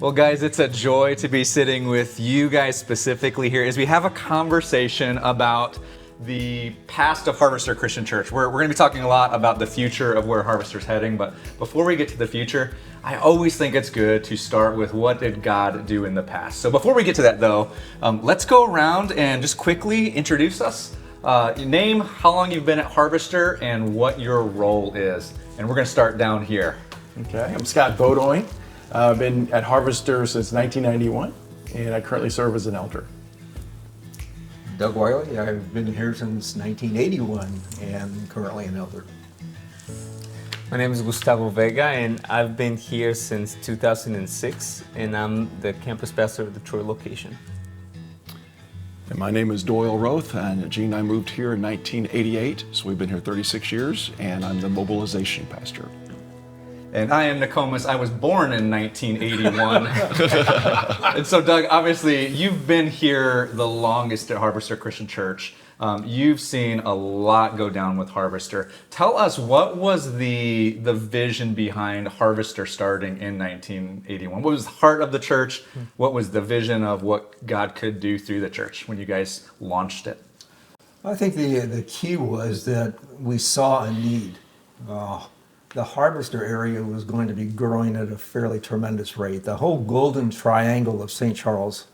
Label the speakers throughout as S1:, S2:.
S1: Well, guys, it's a joy to be sitting with you guys specifically here as we have a conversation about the past of Harvester Christian Church. We're going to be talking a lot about the future of where Harvester's heading, but before we get to the future, I always think it's good to start with what did God do in the past. So before we get to that though, let's go around and just quickly introduce us. Name, how long you've been at Harvester, and what your role is. And we're going to start down here.
S2: Okay, I'm Scott Bodoin. I've been at Harvester since 1991, and I currently serve as an elder.
S3: Doug Wiley, I've been here since 1981 and currently an elder.
S4: My name is Gustavo Vega, and I've been here since 2006, and I'm the campus pastor of the Troy location.
S5: And my name is Doyle Roth, and Gene and I moved here in 1988, so we've been here 36 years, and I'm the mobilization pastor.
S1: And I am Nokomis. I was born in 1981. And so, Doug, obviously, you've been here the longest at Harvester Christian Church. You've seen a lot go down with Harvester. Tell us, what was the vision behind Harvester starting in 1981? What was the heart of the church? What was the vision of what God could do through the church when you guys launched it?
S3: I think the key was that we saw a need. The Harvester area was going to be growing at a fairly tremendous rate. The whole Golden Triangle of St. Charles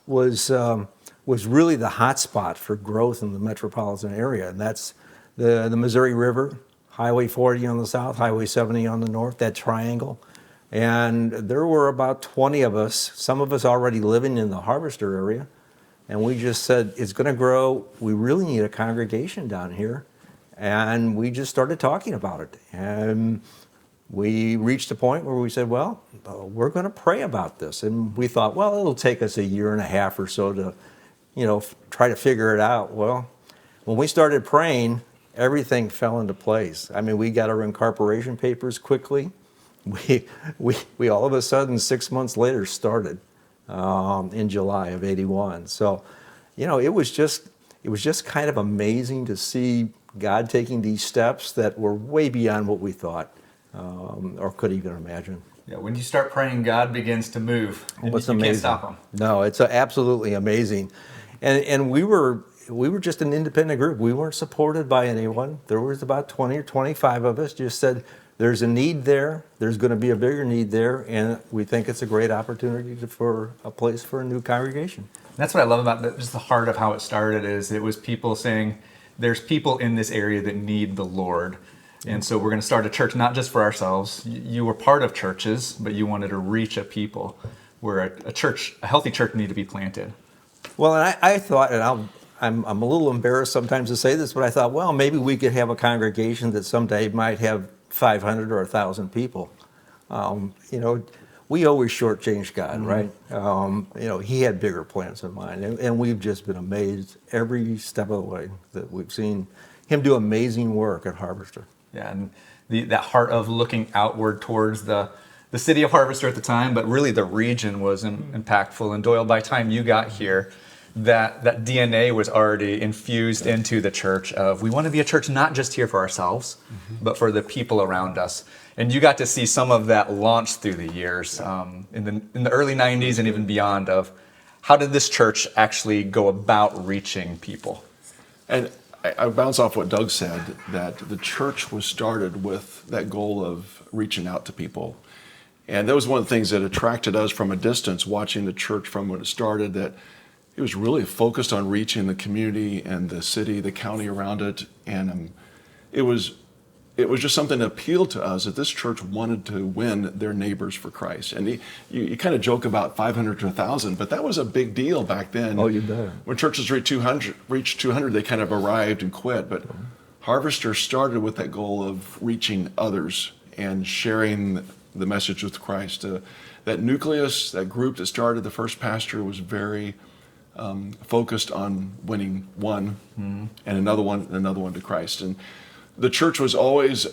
S3: was really the hot spot for growth in the metropolitan area. And that's the Missouri River, Highway 40 on the south, Highway 70 on the north, that triangle. And there were about 20 of us, some of us already living in the Harvester area. And we just said, it's going to grow. We really need a congregation down here. And we just started talking about it. And we reached a point where we said, well, we're going to pray about this. And we thought, well, it'll take us a year and a half or so to, try to figure it out. Well, when we started praying, everything fell into place. I mean, we got our incorporation papers quickly. We all of a sudden, 6 months later, started in July of '81. So, it was just kind of amazing to see God taking these steps that were way beyond what we thought or could even imagine.
S1: Yeah, when you start praying, God begins to move. And
S2: What's
S1: you
S2: amazing?
S1: Can't stop him.
S2: No, it's absolutely amazing. And we were just an independent group. We weren't supported by anyone. There was about 20 or 25 of us. Just said, there's a need there. There's going to be a bigger need there, and we think it's a great opportunity for a place for a new congregation.
S1: That's what I love about just the heart of how it started. Is it was people saying, there's people in this area that need the Lord. And so we're going to start a church, not just for ourselves. You were part of churches, but you wanted to reach a people where a healthy church needed to be planted.
S2: Well, and I thought, and I'm a little embarrassed sometimes to say this, but I thought, well, maybe we could have a congregation that someday might have 500 or 1,000 people. We always shortchange God, right? He had bigger plans in mind, and we've just been amazed every step of the way that we've seen him do amazing work at Harvester.
S1: Yeah, and that heart of looking outward towards the city of Harvester at the time, but really the region was impactful. And Doyle, by the time you got here, that DNA was already infused into the church of, we want to be a church not just here for ourselves, but for the people around us. And you got to see some of that launch through the years, in the early 90s and even beyond, of how did this church actually go about reaching people?
S5: And I bounce off what Doug said, that the church was started with that goal of reaching out to people. And that was one of the things that attracted us from a distance, watching the church from when it started, that it was really focused on reaching the community and the city, the county around it. And it was just something that appealed to us, that this church wanted to win their neighbors for Christ. And you kind of joke about 500 to 1,000, but that was a big deal back then.
S2: Oh, you bet.
S5: When churches reached 200, they kind of arrived and quit. But Harvester started with that goal of reaching others and sharing the message with Christ. That nucleus, that group that started, the first pastor was very focused on winning one and another one to Christ. And the church was always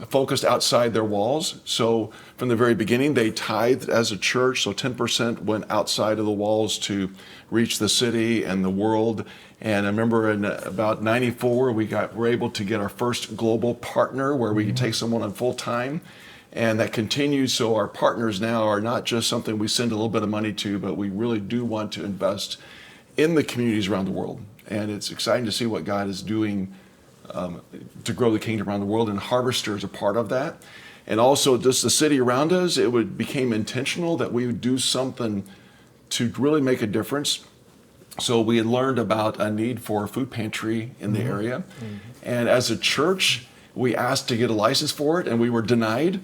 S5: focused outside their walls. So from the very beginning, they tithed as a church. So 10% went outside of the walls to reach the city and the world. And I remember in about 94, we were able to get our first global partner where we could take someone on full time. And that continues. So our partners now are not just something we send a little bit of money to, but we really do want to invest in the communities around the world. And it's exciting to see what God is doing to grow the kingdom around the world. And Harvester is a part of that. And also just the city around us, became intentional that we would do something to really make a difference. So we had learned about a need for a food pantry in the area. And as a church, we asked to get a license for it, and we were denied.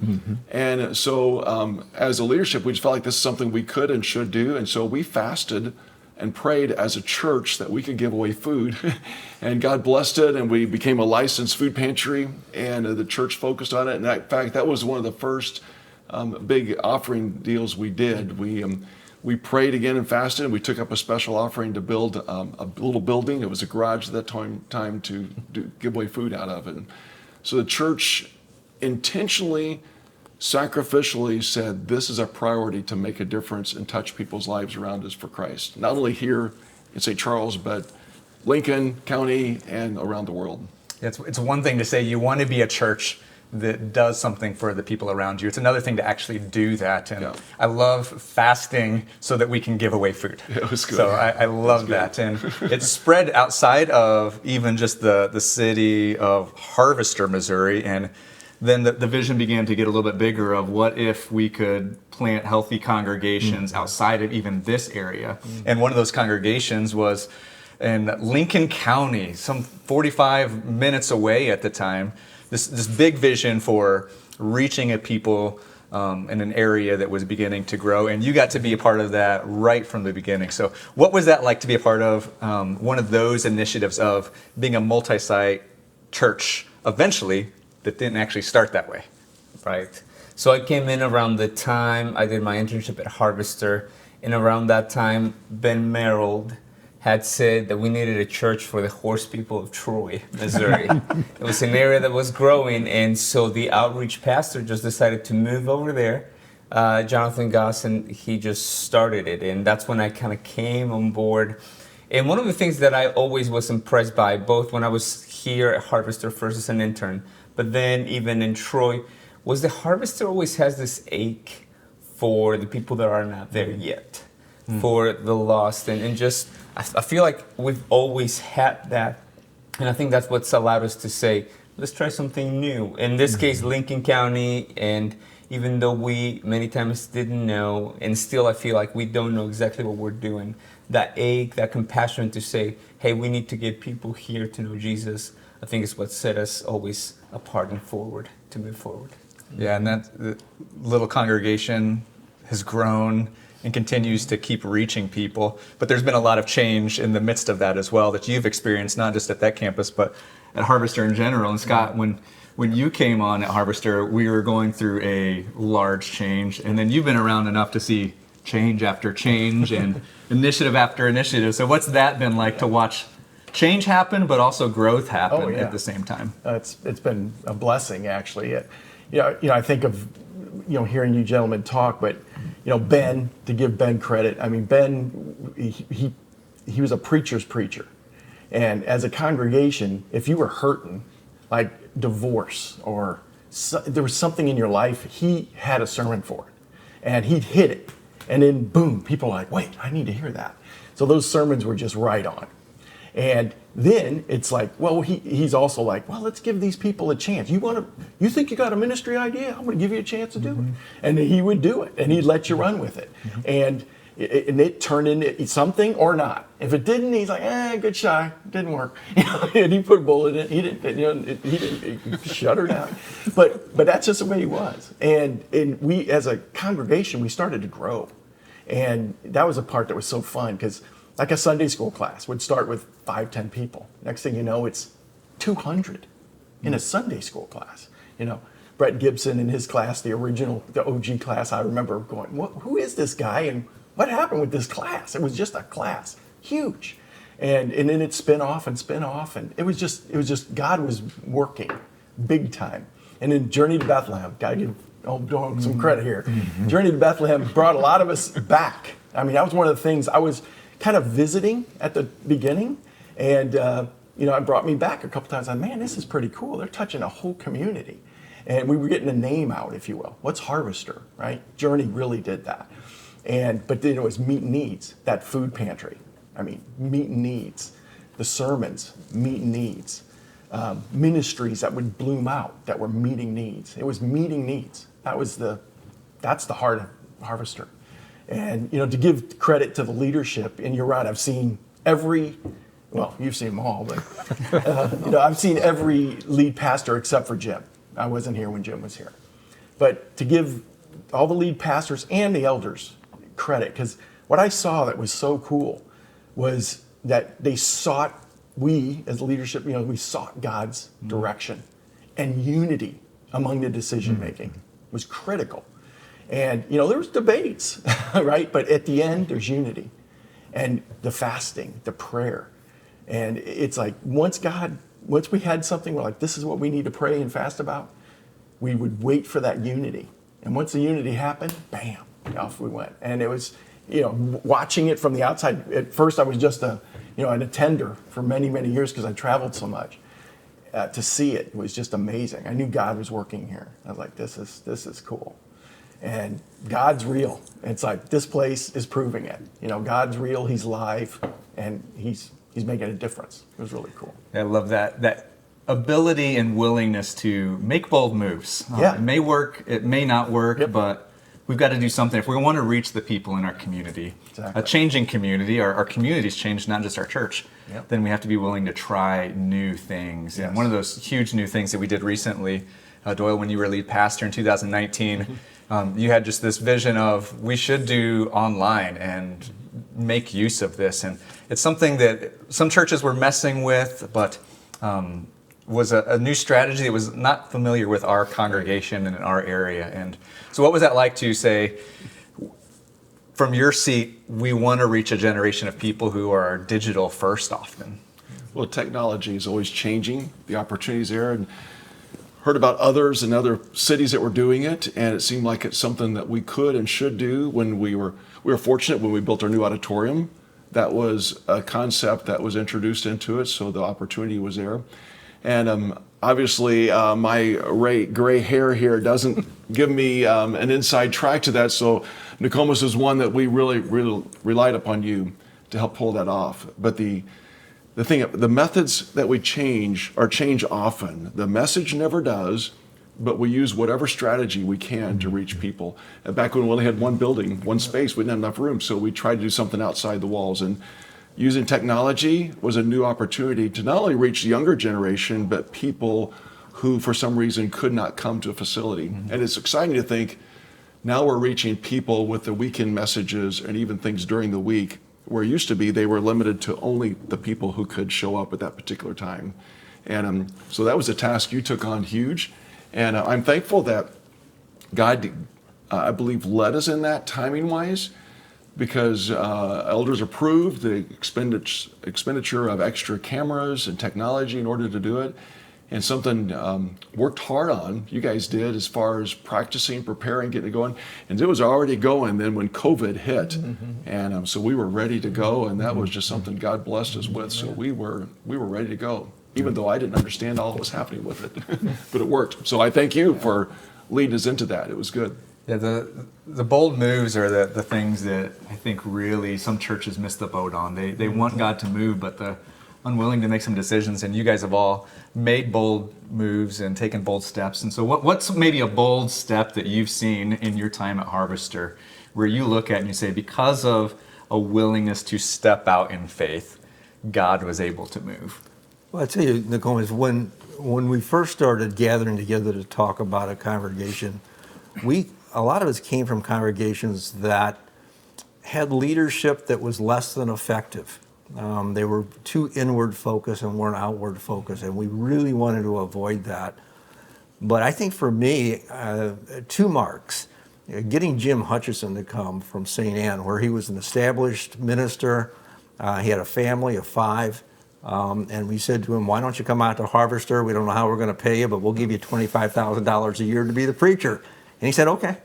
S5: And so as a leadership, we just felt like this is something we could and should do. And so we fasted and prayed as a church that we could give away food. And God blessed it, and we became a licensed food pantry, and the church focused on it. And in fact, that was one of the first big offering deals we did. We prayed again and fasted, and we took up a special offering to build a little building. It was a garage at that time to give away food out of it. So the church intentionally, sacrificially said, this is a priority to make a difference and touch people's lives around us for Christ. Not only here in St. Charles, but Lincoln County and around the world.
S1: It's one thing to say you want to be a church that does something for the people around you. It's another thing to actually do that. And I love fasting so that we can give away food.
S5: It was good.
S1: So I love that. And it's spread outside of even just the city of Harvester, Missouri. And then the vision began to get a little bit bigger of what if we could plant healthy congregations outside of even this area. And one of those congregations was in Lincoln County, some 45 minutes away at the time. This big vision for reaching a people in an area that was beginning to grow, and you got to be a part of that right from the beginning. So what was that like to be a part of one of those initiatives of being a multi-site church eventually that didn't actually start that way?
S4: Right. So I came in around the time I did my internship at Harvester, and around that time, Ben Merrill had said that we needed a church for the horse people of Troy, Missouri. It was an area that was growing, and so the outreach pastor just decided to move over there. Jonathan Goss, and he just started it, and that's when I kind of came on board. And one of the things that I always was impressed by, both when I was here at Harvester first as an intern, but then even in Troy, was the Harvester always has this ache for the people that are not there yet, for the lost, and just I feel like we've always had that, and I think that's what's allowed us to say, let's try something new. In this case, Lincoln County, and even though we many times didn't know, and still I feel like we don't know exactly what we're doing, that ache, that compassion to say, hey, we need to get people here to know Jesus, I think is what set us always apart and forward, to move forward.
S1: Yeah, and that the little congregation has grown and continues to keep reaching people. But there's been a lot of change in the midst of that as well that you've experienced, not just at that campus, but at Harvester in general. And Scott, when you came on at Harvester, we were going through a large change. And then you've been around enough to see change after change and initiative after initiative. So what's that been like to watch change happen, but also growth happen at the same time?
S6: It's been a blessing, actually. I think of hearing you gentlemen talk, but Ben, to give Ben credit, I mean, Ben, he was a preacher's preacher. And as a congregation, if you were hurting, like divorce or there was something in your life, he had a sermon for it. And he'd hit it. And then boom, people are like, wait, I need to hear that. So those sermons were just right on. And then it's like, well, he's also like, well, let's give these people a chance. You think you got a ministry idea? I'm going to give you a chance to do it. And he would do it, and he'd let you run with it. And it turned into something or not. If it didn't, he's like, good try, didn't work. And he put a bullet in it. He didn't shut her down. But that's just the way he was. And we, as a congregation, we started to grow. And that was a part that was so fun because like a Sunday school class would start with 5-10 people. Next thing you know, it's 200 in a Sunday school class. Brett Gibson in his class, the OG class, I remember going, who is this guy and what happened with this class? It was just a class, huge. And then it spin off, and it was just God was working big time. And then Journey to Bethlehem, gotta give some credit here. Journey to Bethlehem brought a lot of us back. I mean, that was one of the things I was kind of visiting at the beginning, and it brought me back a couple times. Man, this is pretty cool. They're touching a whole community, And we were getting a name out, if you will. What's Harvester, right? Journey really did that. But then it was meet needs, that food pantry. I mean, meet needs. The sermons, meet needs. Ministries that would bloom out, that were meeting needs. It was meeting needs. That's the heart of Harvester. And, to give credit to the leadership, and you're right, I've seen you've seen them all, but, I've seen every lead pastor except for Jim. I wasn't here when Jim was here. But to give all the lead pastors and the elders credit, because what I saw that was so cool was that we as leadership, we sought God's direction, and unity among the decision making was critical. And, there was debates, right? But at the end, there's unity and the fasting, the prayer. And it's like, once we had something, we're like, this is what we need to pray and fast about, we would wait for that unity. And once the unity happened, bam, off we went. And it was, watching it from the outside. At first, I was just an attender for many, many years because I traveled so much. To see it was just amazing. I knew God was working here. I was like, this is cool. And God's real. It's like, this place is proving it. God's real, he's live, and he's making a difference. It was really cool.
S1: I love that ability and willingness to make bold moves.
S6: Yeah.
S1: It may work, it may not work,
S6: Yep.
S1: but we've got to do something. If we want to reach the people in our community,
S6: Exactly.
S1: a changing community, our community's changed, not just our church,
S6: Yep.
S1: then we have to be willing to try new things.
S6: Yes.
S1: And one of those huge new things that we did recently, Doyle, when you were lead pastor in 2019, you had just this vision of we should do online and make use of this. And it's something that some churches were messing with, but was a new strategy that was not familiar with our congregation and in our area. And so what was that like to say, from your seat, we want to reach a generation of people who are digital first often?
S5: Well, technology is always changing. The opportunities there, and heard about others in other cities that were doing it, and it seemed like it's something that we could and should do. When we were fortunate when we built our new auditorium, that was a concept that was introduced into it, so the opportunity was there. And obviously, my gray hair here doesn't give me an inside track to that. So Nokomis is one that we really relied upon you to help pull that off. But the methods that we change often. The message never does, but we use whatever strategy we can to reach people. And back when we only had one building, one space, we didn't have enough room, so we tried to do something outside the walls. And using technology was a new opportunity to not only reach the younger generation, but people who for some reason could not come to a facility. Mm-hmm. And it's exciting to think now we're reaching people with the weekend messages and even things during the week, where it used to be they were limited to only the people who could show up at that particular time. And so that was a task you took on huge. And I'm thankful that God, I believe, led us in that timing-wise, because elders approved the expenditure of extra cameras and technology in order to do it. And something worked hard on, you guys did, as far as practicing, preparing, getting it going. And it was already going then when COVID hit. Mm-hmm. And so we were ready to go, and that was just something God blessed us with. So we were ready to go, even though I didn't understand all that was happening with it. But it worked. So I thank you for leading us into that. It was good.
S1: Yeah, the bold moves are the things that I think really some churches miss the boat on. They want God to move, but the unwilling to make some decisions, and you guys have all made bold moves and taken bold steps. And so what's maybe a bold step that you've seen in your time at Harvester where you look at and you say, because of a willingness to step out in faith, God was able to move?
S2: Well, I tell you, Nicole, is when we first started gathering together to talk about a congregation, a lot of us came from congregations that had leadership that was less than effective. They were too inward focused and weren't outward focused, and we really wanted to avoid that. But I think for me, 2 marks. Getting Jim Hutchison to come from St. Anne, where he was an established minister, he had a family of 5, and we said to him, why don't you come out to Harvester? We don't know how we're going to pay you, but we'll give you $25,000 a year to be the preacher. And he said, okay.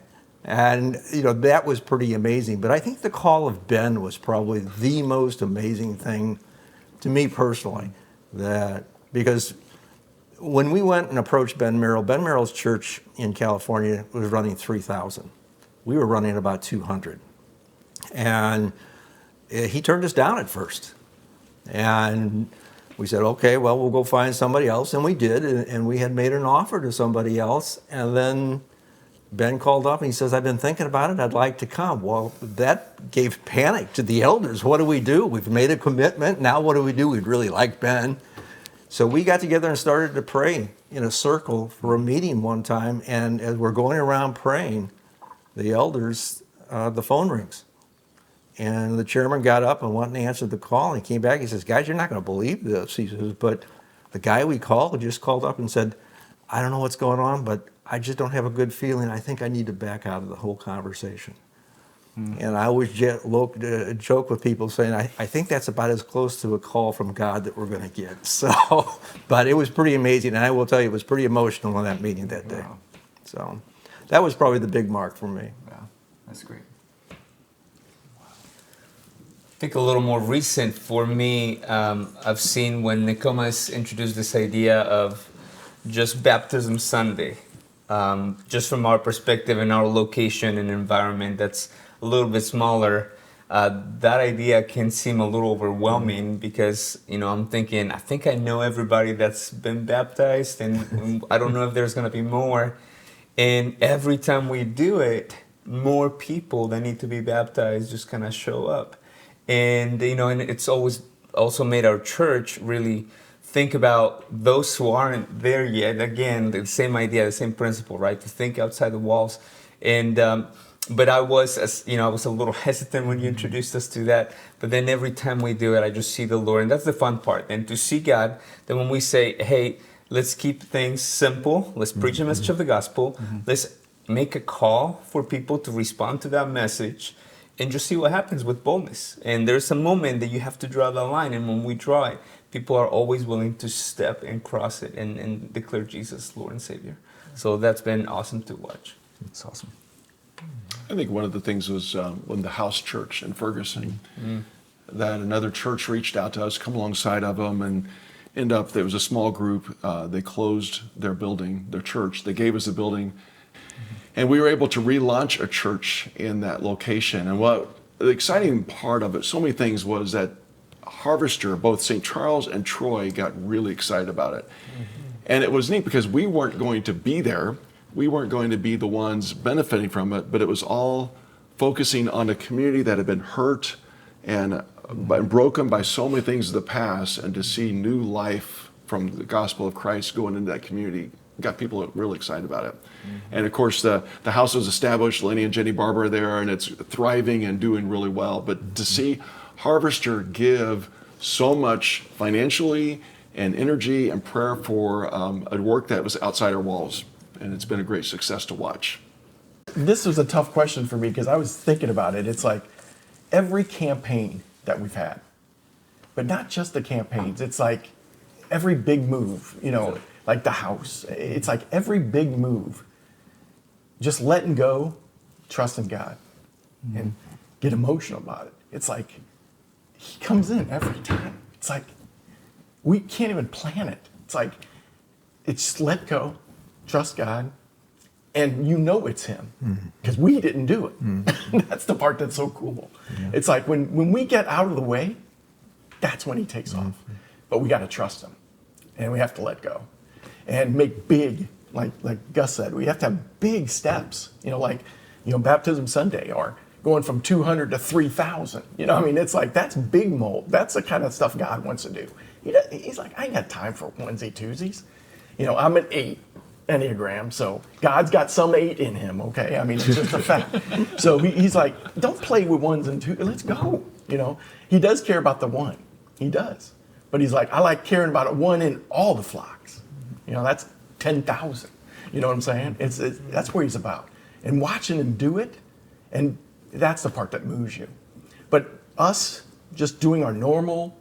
S2: And that was pretty amazing. But I think the call of Ben was probably the most amazing thing to me personally, because
S3: when we went and approached Ben Merrill's church in California was running 3,000. We were running about 200. And he turned us down at first. And we said, okay, well, we'll go find somebody else. And we did. And we had made an offer to somebody else. And then Ben called up and he says, I've been thinking about it. I'd like to come. Well, that gave panic to the elders. What do we do? We've made a commitment. Now what do we do? We'd really like Ben. So we got together and started to pray in a circle for a meeting one time. And as we're going around praying, the elders, the phone rings. And the chairman got up and went and answered the call. And he came back. He says, guys, you're not going to believe this. He says, but the guy we called just called up and said, I don't know what's going on, but I just don't have a good feeling. I think I need to back out of the whole conversation. And I always joke with people saying, I think that's about as close to a call from God that we're going to get. So, but it was pretty amazing. And I will tell you, it was pretty emotional in that meeting that day.
S1: Wow.
S3: So that was probably the big mark for me.
S1: Wow, that's great.
S4: I think a little more recent for me, I've seen when Nicomas introduced this idea of just Baptism Sunday, just from our perspective and our location and environment that's a little bit smaller, that idea can seem a little overwhelming because, I'm thinking, I think I know everybody that's been baptized and I don't know if there's going to be more. And every time we do it, more people that need to be baptized just kind of show up. And, and it's always also made our church really think about those who aren't there yet. Again, the same idea, the same principle, right? To think outside the walls. And, but I was a little hesitant when you introduced us to that. But then every time we do it, I just see the Lord. And that's the fun part. And to see God, then when we say, hey, let's keep things simple. Let's preach the message of the gospel. Let's make a call for people to respond to that message. And just see what happens with boldness. And there's a moment that you have to draw the line. And when we draw it, people are always willing to step and cross it and declare Jesus Lord and Savior. So that's been awesome to watch.
S1: That's awesome.
S5: I think one of the things was when the house church in Ferguson, that another church reached out to us, come alongside of them, and there was a small group. They closed their building, their church. They gave us a building. And we were able to relaunch a church in that location. And what the exciting part of it, so many things, was that Harvester, both St. Charles and Troy, got really excited about it. And it was neat because we weren't going to be there. We weren't going to be the ones benefiting from it, but it was all focusing on a community that had been hurt and broken by so many things of the past, and to see new life from the gospel of Christ going into that community got people really excited about it. And of course, the house was established. Lenny and Jenny Barber are there, and it's thriving and doing really well. But to see Harvester give so much financially and energy and prayer for a work that was outside our walls, and it's been a great success to watch.
S6: This was a tough question for me because I was thinking about it. It's like every campaign that we've had, but not just the campaigns. It's like every big move, like the house. It's like every big move, just letting go, trusting God, and get emotional about it. It's like he comes in every time. It's like we can't even plan it. It's like it's just let go, trust God, and it's him because we didn't do it. That's the part that's so cool. It's like when we get out of the way, that's when he takes off. But we got to trust him, and we have to let go and make big, like Gus said, we have to have big steps, Baptism Sunday, or going from 200 to 3,000. It's like, that's big mold. That's the kind of stuff God wants to do. He's like, I ain't got time for onesie twosies. I'm an 8 Enneagram, so God's got some 8 in him, okay? It's just a fact. So he's like, don't play with ones and twos. Let's go, He does care about the one. He does. But he's like, I like caring about a one in all the flocks. That's 10,000. You know what I'm saying? That's what he's about. And watching him do it, and that's the part that moves you. But us just doing our normal,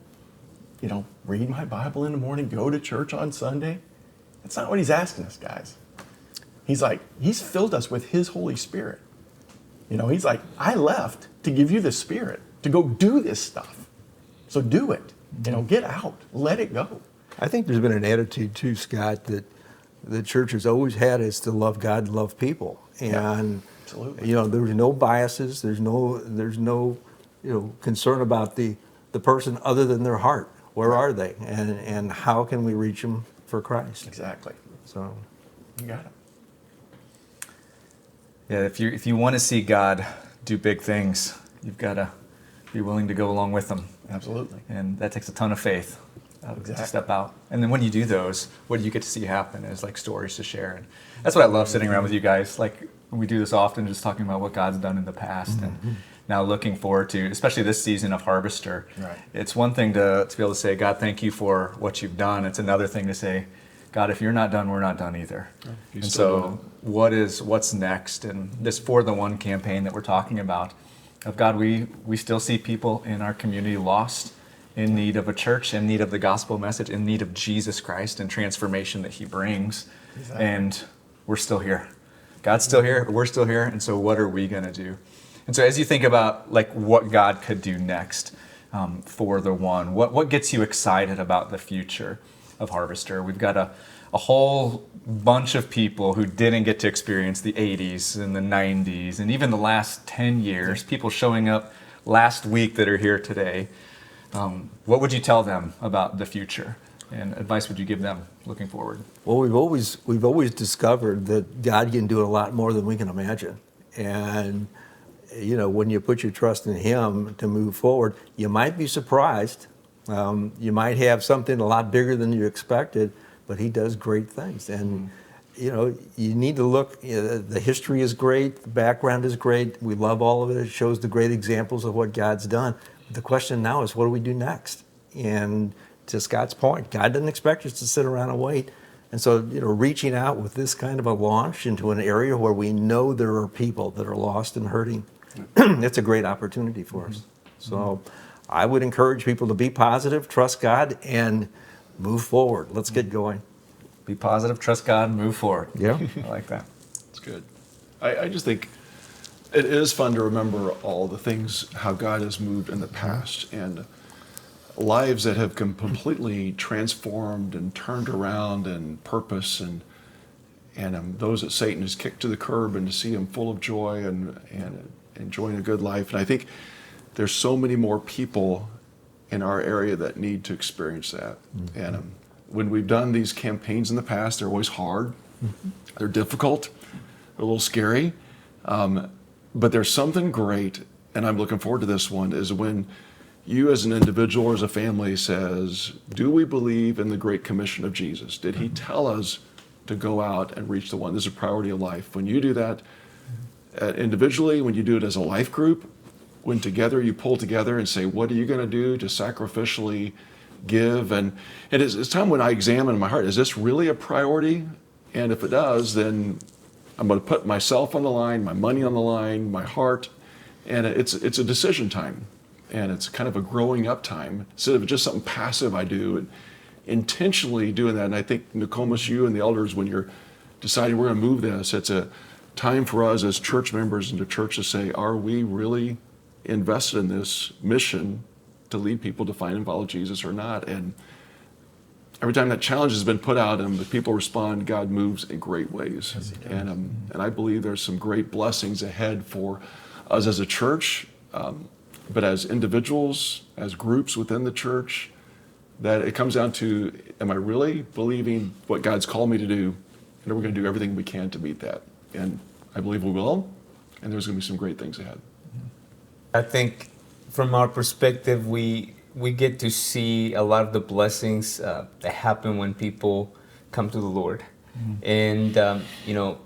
S6: read my Bible in the morning, go to church on Sunday, that's not what he's asking us, guys. He's like, he's filled us with his Holy Spirit. He's like, I left to give you the Spirit to go do this stuff. So do it. Get out, let it go.
S3: I think there's been an attitude too, Scott, that the church has always had is to love God and love people. And
S6: absolutely.
S3: you know, there's no biases, there's no concern about the person other than their heart. Where are they? And how can we reach them for Christ?
S6: Exactly.
S3: So
S6: You got it.
S1: Yeah, if you want to see God do big things, you've got to be willing to go along with them.
S6: Absolutely.
S1: And that takes a ton of faith to
S6: Exactly.
S1: step out. And then when you do those, what do you get to see happen is like stories to share. And that's what I love sitting around with you guys. Like we do this often, just talking about what God's done in the past and now looking forward to, especially this season of Harvester.
S6: Right.
S1: It's one thing to be able to say, God, thank you for what you've done. It's another thing to say, God, if you're not done, we're not done either.
S5: He's
S1: And
S5: still doing
S1: so what's next? And this For the One campaign that we're talking about, of God, we still see people in our community lost, in need of a church, in need of the gospel message, in need of Jesus Christ and transformation that he brings.
S6: Exactly.
S1: And we're still here. God's still here, we're still here, and so what are we going to do? And so as you think about like what God could do next for the One, what gets you excited about the future of Harvester? We've got a whole bunch of people who didn't get to experience the 80s and the 90s and even the last 10 years, people showing up last week that are here today. What would you tell them about the future? And advice would you give them looking forward?
S3: well, we've always discovered that God can do a lot more than we can imagine. And you know, when you put your trust in Him to move forward, you might be surprised. You might have something a lot bigger than you expected, but He does great things. And you know, you need to look. The history is great. The background is great. We love all of it. It shows the great examples of what God's done. The question now is, what do we do next? And to Scott's point, God doesn't expect us to sit around and wait. And so, you know, reaching out with this kind of a launch into an area where we know there are people that are lost and hurting, it's a great opportunity for us. So I would encourage people to be positive, trust God, and move forward. Let's get going.
S1: Be positive, trust God, and move forward.
S3: Yeah.
S1: I like that.
S5: It's good. I just think it is fun to remember all the things, how God has moved in the past, and lives that have completely transformed and turned around and purpose, and those that Satan has kicked to the curb, and to see them full of joy and enjoying a good life. And I think there's so many more people in our area that need to experience that. And when we've done these campaigns in the past, they're always hard, they're difficult, they're a little scary, but there's something great, and I'm looking forward to this one, is when you as an individual or as a family says, do we believe in the Great Commission of Jesus? Did He tell us to go out and reach the one? This is a priority of life. When you do that individually, when you do it as a life group, when together you pull together and say, what are you going to do to sacrificially give? And it's time when I examine my heart, is this really a priority? And if it does, then I'm going to put myself on the line, my money on the line, my heart, and it's a decision time. And it's kind of a growing up time instead of just something passive I do, and intentionally doing that. And I think, Nokomis, you and the elders, when you're deciding we're going to move this, it's a time for us as church members and the church to say, are we really invested in this mission to lead people to find and follow Jesus or not? And every time that challenge has been put out and the people respond, God moves in great ways. And I believe there's some great blessings ahead for us as a church, but as individuals, as groups within the church, that it comes down to, am I really believing what God's called me to do? And are we going to do everything we can to meet that? And I believe we will, and there's going to be some great things ahead.
S4: I think from our perspective, we get to see a lot of the blessings that happen when people come to the Lord. And, you know,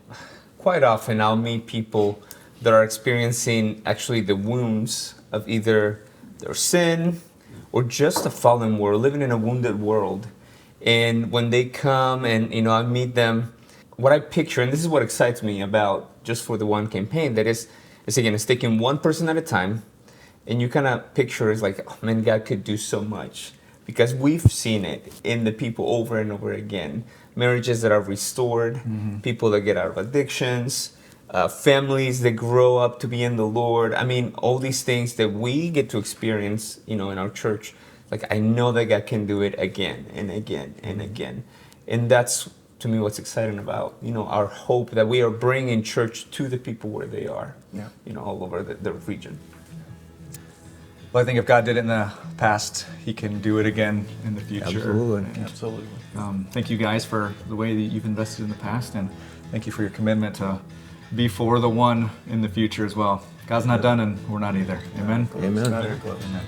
S4: quite often I'll meet people that are experiencing actually the wounds of either their sin or just a fallen world, living in a wounded world. And when they come and, you know, I meet them, what I picture, and this is what excites me about Just for the One campaign, that is again, it's taking one person at a time, and you kind of picture it's like, oh man, God could do so much. Because we've seen it in the people over and over again. Marriages that are restored, people that get out of addictions, families that grow up to be in the Lord. I mean, all these things that we get to experience, you know, in our church. Like, I know that God can do it again and again and again. And that's, to me, what's exciting about, our hope that we are bringing church to the people where they are, all over the region.
S1: Well, I think if God did it in the past, He can do it again in the future.
S2: Absolutely.
S1: And,
S6: Absolutely.
S1: thank you guys for the way that you've invested in the past, and thank you for your commitment to be for the one in the future as well. God's not done, and we're not either. Amen.
S2: Amen.
S6: Not even close.
S1: Amen.